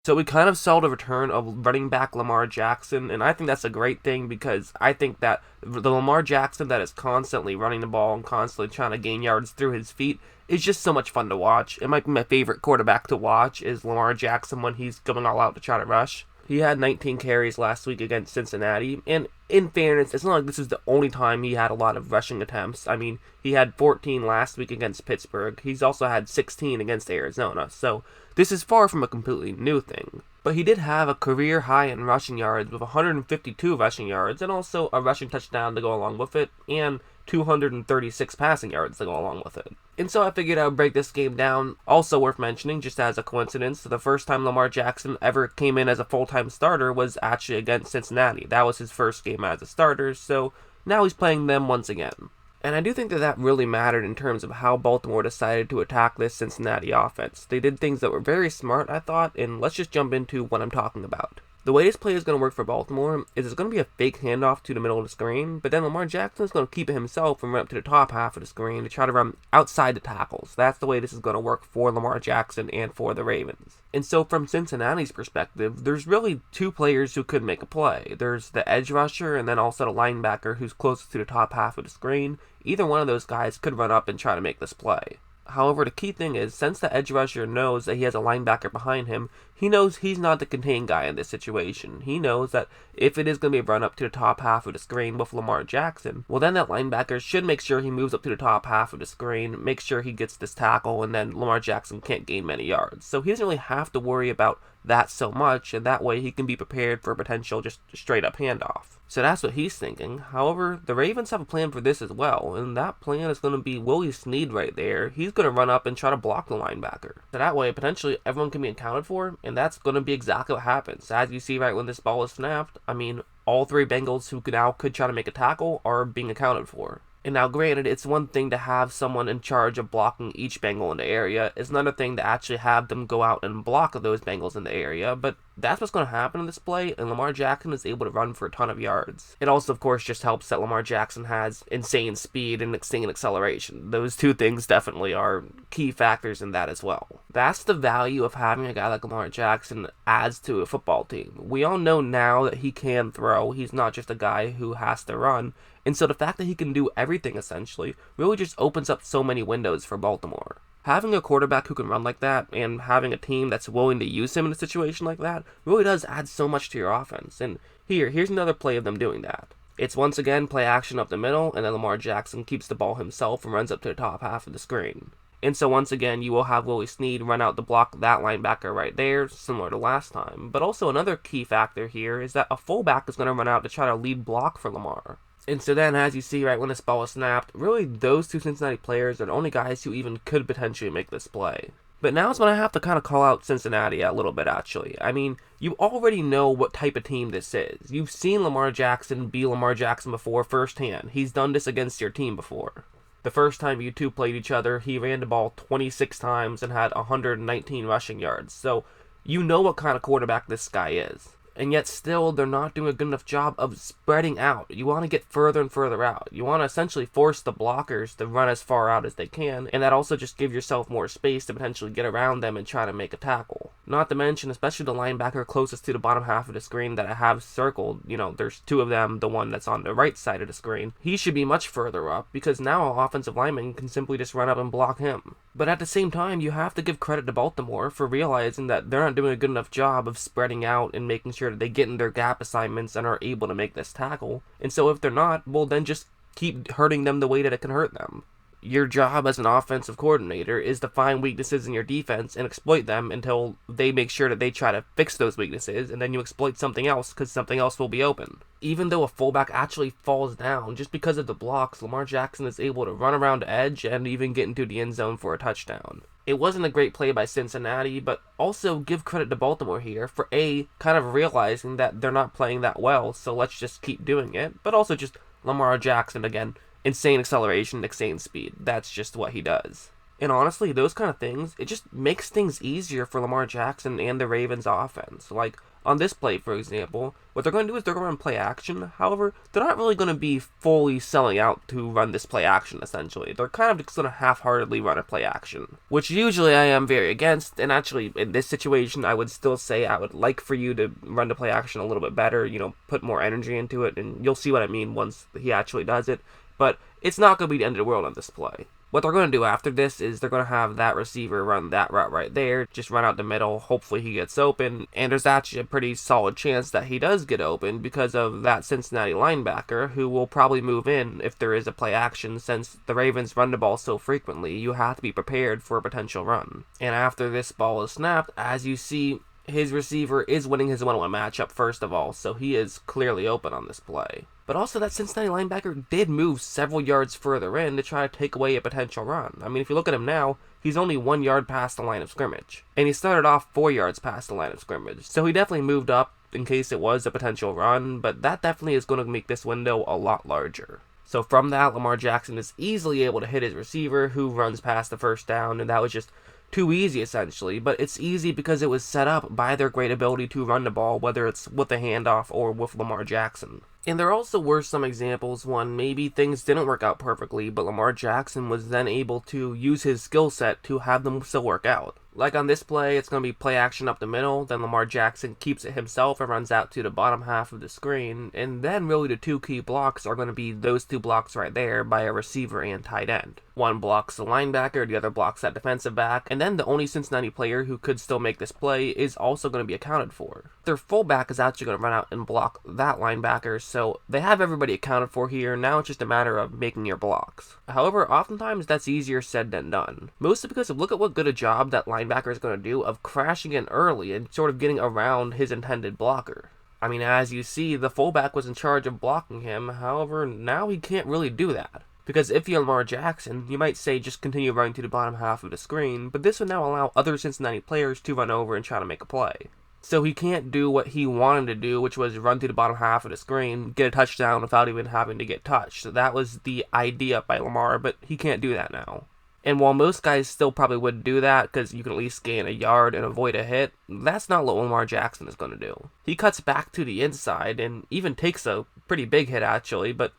So we kind of saw the return of running back Lamar Jackson, and I think that's a great thing because I think that the Lamar Jackson that is constantly running the ball and constantly trying to gain yards through his feet is just so much fun to watch. It might be my favorite quarterback to watch is Lamar Jackson when he's going all out to try to rush. He had 19 carries last week against Cincinnati, and in fairness, it's not like this is the only time he had a lot of rushing attempts. I mean, he had 14 last week against Pittsburgh. He's also had 16 against Arizona, so this is far from a completely new thing. But he did have a career high in rushing yards with 152 rushing yards, and also a rushing touchdown to go along with it, and 236 passing yards to go along with it. And so I figured I would break this game down. Also worth mentioning, just as a coincidence, the first time Lamar Jackson ever came in as a full-time starter was actually against Cincinnati. That was his first game as a starter, so now he's playing them once again. And I do think that that really mattered in terms of how Baltimore decided to attack this Cincinnati offense. They did things that were very smart, I thought, and let's just jump into what I'm talking about. The way this play is going to work for Baltimore is it's going to be a fake handoff to the middle of the screen, but then Lamar Jackson is going to keep it himself and run up to the top half of the screen to try to run outside the tackles. That's the way this is going to work for Lamar Jackson and for the Ravens. And so from Cincinnati's perspective, there's really two players who could make a play. There's the edge rusher and then also the linebacker who's closest to the top half of the screen. Either one of those guys could run up and try to make this play. However, the key thing is, since the edge rusher knows that he has a linebacker behind him, he knows he's not the contained guy in this situation. He knows that if it is going to be a run up to the top half of the screen with Lamar Jackson, well then that linebacker should make sure he moves up to the top half of the screen, make sure he gets this tackle, and then Lamar Jackson can't gain many yards. So he doesn't really have to worry about that so much, and that way he can be prepared for a potential just straight up handoff. So that's what he's thinking. However, the Ravens have a plan for this as well, and that plan is going to be Willie Snead right there. He's going to run up and try to block the linebacker. So that way, potentially, everyone can be accounted for, and that's going to be exactly what happens. As you see right when this ball is snapped, I mean, all three Bengals who could try to make a tackle are being accounted for. And now granted, it's one thing to have someone in charge of blocking each Bengal in the area. It's another thing to actually have them go out and block those Bengals in the area. But that's what's going to happen in this play, and Lamar Jackson is able to run for a ton of yards. It also, of course, just helps that Lamar Jackson has insane speed and insane acceleration. Those two things definitely are key factors in that as well. That's the value of having a guy like Lamar Jackson adds to a football team. We all know now that he can throw. He's not just a guy who has to run. And so the fact that he can do everything, essentially, really just opens up so many windows for Baltimore. Having a quarterback who can run like that, and having a team that's willing to use him in a situation like that, really does add so much to your offense. And here's another play of them doing that. It's once again play action up the middle, and then Lamar Jackson keeps the ball himself and runs up to the top half of the screen. And so once again, you will have Willie Snead run out to block that linebacker right there, similar to last time. But also another key factor here is that a fullback is going to run out to try to lead block for Lamar. And so then, as you see right when this ball is snapped, really those two Cincinnati players are the only guys who even could potentially make this play. But now is when I have to kind of call out Cincinnati a little bit, actually. I mean, you already know what type of team this is. You've seen Lamar Jackson be Lamar Jackson before firsthand. He's done this against your team before. The first time you two played each other, he ran the ball 26 times and had 119 rushing yards. So you know what kind of quarterback this guy is. And yet still, they're not doing a good enough job of spreading out. You want to get further and further out. You want to essentially force the blockers to run as far out as they can, and that also just gives yourself more space to potentially get around them and try to make a tackle. Not to mention, especially the linebacker closest to the bottom half of the screen that I have circled, there's two of them, the one that's on the right side of the screen. He should be much further up, because now an offensive lineman can simply just run up and block him. But at the same time, you have to give credit to Baltimore for realizing that they're not doing a good enough job of spreading out and making sure that they get in their gap assignments and are able to make this tackle. And so if they're not, well then just keep hurting them the way that it can hurt them. Your job as an offensive coordinator is to find weaknesses in your defense and exploit them until they make sure that they try to fix those weaknesses, and then you exploit something else because something else will be open. Even though a fullback actually falls down, just because of the blocks, Lamar Jackson is able to run around the edge and even get into the end zone for a touchdown. It wasn't a great play by Cincinnati, but also give credit to Baltimore here for kind of realizing that they're not playing that well, so let's just keep doing it, but also just Lamar Jackson again. Insane acceleration, insane speed. That's just what he does. And honestly, those kind of things, it just makes things easier for Lamar Jackson and the Ravens offense. Like, on this play, for example, what they're going to do is they're going to run play action. However, they're not really going to be fully selling out to run this play action, essentially. They're kind of just going to half-heartedly run a play action, which usually I am very against. And actually, in this situation, I would still say I would like for you to run the play action a little bit better, put more energy into it, and you'll see what I mean once he actually does it. But it's not going to be the end of the world on this play. What they're going to do after this is they're going to have that receiver run that route right there, just run out the middle, hopefully he gets open, and there's actually a pretty solid chance that he does get open because of that Cincinnati linebacker, who will probably move in if there is a play action. Since the Ravens run the ball so frequently, you have to be prepared for a potential run. And after this ball is snapped, as you see, his receiver is winning his one-on-one matchup first of all, so he is clearly open on this play. But also that Cincinnati linebacker did move several yards further in to try to take away a potential run. I mean, if you look at him now, he's only 1 yard past the line of scrimmage. And he started off 4 yards past the line of scrimmage. So he definitely moved up in case it was a potential run, but that definitely is going to make this window a lot larger. So from that, Lamar Jackson is easily able to hit his receiver, who runs past the first down, and that was just too easy, essentially. But it's easy because it was set up by their great ability to run the ball, whether it's with a handoff or with Lamar Jackson. And there also were some examples when maybe things didn't work out perfectly, but Lamar Jackson was then able to use his skill set to have them still work out. Like on this play, it's going to be play action up the middle, then Lamar Jackson keeps it himself and runs out to the bottom half of the screen, and then really the two key blocks are going to be those two blocks right there by a receiver and tight end. One blocks the linebacker, the other blocks that defensive back, and then the only Cincinnati player who could still make this play is also going to be accounted for. Their fullback is actually going to run out and block that linebacker, so they have everybody accounted for here. Now it's just a matter of making your blocks. However, oftentimes that's easier said than done. Mostly because look at what good a job that linebacker is going to do of crashing in early and sort of getting around his intended blocker. I mean, as you see, the fullback was in charge of blocking him. However, now he can't really do that. Because if you're Lamar Jackson, you might say just continue running to the bottom half of the screen, but this would now allow other Cincinnati players to run over and try to make a play. So he can't do what he wanted to do, which was run to the bottom half of the screen, get a touchdown without even having to get touched. So that was the idea by Lamar, but he can't do that now. And while most guys still probably would do that because you can at least gain a yard and avoid a hit, that's not what Lamar Jackson is going to do. He cuts back to the inside and even takes a pretty big hit actually, but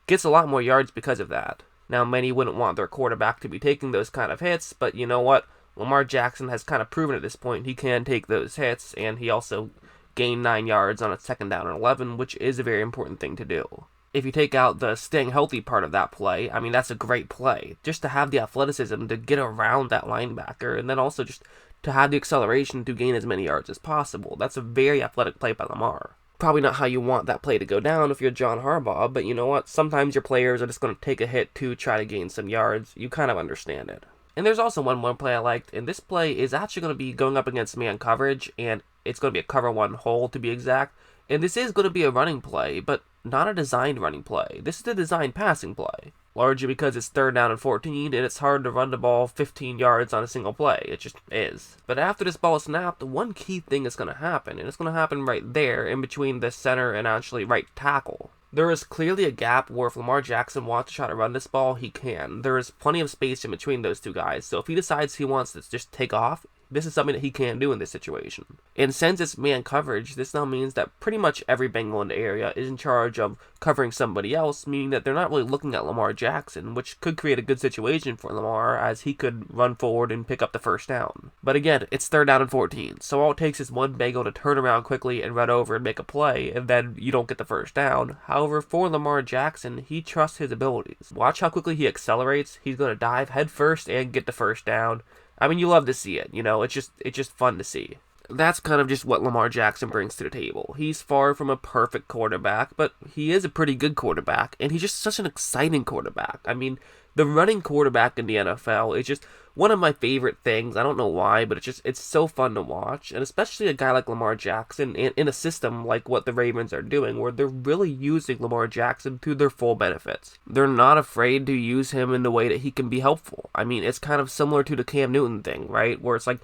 gets a lot more yards because of that. Now, many wouldn't want their quarterback to be taking those kind of hits, but you know what? Lamar Jackson has kind of proven at this point he can take those hits, and he also gained 9 yards on a 2nd down and 11, which is a very important thing to do. If you take out the staying healthy part of that play, I mean, that's a great play. Just to have the athleticism to get around that linebacker, and then also just to have the acceleration to gain as many yards as possible. That's a very athletic play by Lamar. Probably not how you want that play to go down if you're John Harbaugh, but you know what? Sometimes your players are just going to take a hit to try to gain some yards. You kind of understand it. And there's also one more play I liked, and this play is actually going to be going up against man coverage, and it's going to be a cover one hole to be exact. And this is going to be a running play, but not a designed running play. This is a designed passing play. Largely because it's 3rd down and 14, and it's hard to run the ball 15 yards on a single play. It just is. But after this ball is snapped, one key thing is going to happen, and it's going to happen right there in between the center and actually right tackle. There is clearly a gap where if Lamar Jackson wants to try to run this ball, he can. There is plenty of space in between those two guys, so if he decides he wants to just take off, this is something that he can do in this situation. And since it's man coverage, this now means that pretty much every Bengal in the area is in charge of covering somebody else, meaning that they're not really looking at Lamar Jackson, which could create a good situation for Lamar as he could run forward and pick up the 1st down. But again, it's 3rd down and 14, so all it takes is one Bengal to turn around quickly and run over and make a play, and then you don't get the 1st down. However, for Lamar Jackson, he trusts his abilities. Watch how quickly he accelerates. He's going to dive head first and get the 1st down. I mean, you love to see it, it's just fun to see. That's kind of just what Lamar Jackson brings to the table. He's far from a perfect quarterback, but he is a pretty good quarterback, and he's just such an exciting quarterback. I mean, the running quarterback in the NFL is just one of my favorite things. I don't know why, but it's so fun to watch, and especially a guy like Lamar Jackson in a system like what the Ravens are doing, where they're really using Lamar Jackson to their full benefits. They're not afraid to use him in the way that he can be helpful. I mean, it's kind of similar to the Cam Newton thing, right? Where it's like,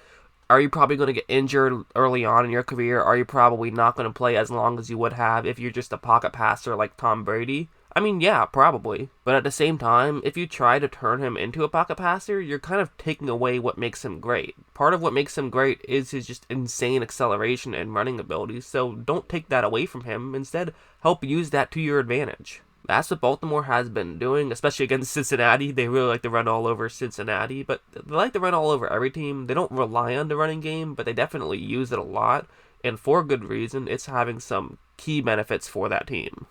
are you probably going to get injured early on in your career? Are you probably not going to play as long as you would have if you're just a pocket passer like Tom Brady? I mean, yeah, probably. But at the same time, if you try to turn him into a pocket passer, you're kind of taking away what makes him great. Part of what makes him great is his just insane acceleration and running abilities, so don't take that away from him. Instead, help use that to your advantage. That's what Baltimore has been doing, especially against Cincinnati. They really like to run all over Cincinnati, but they like to run all over every team. They don't rely on the running game, but they definitely use it a lot, and for good reason. It's having some key benefits for that team.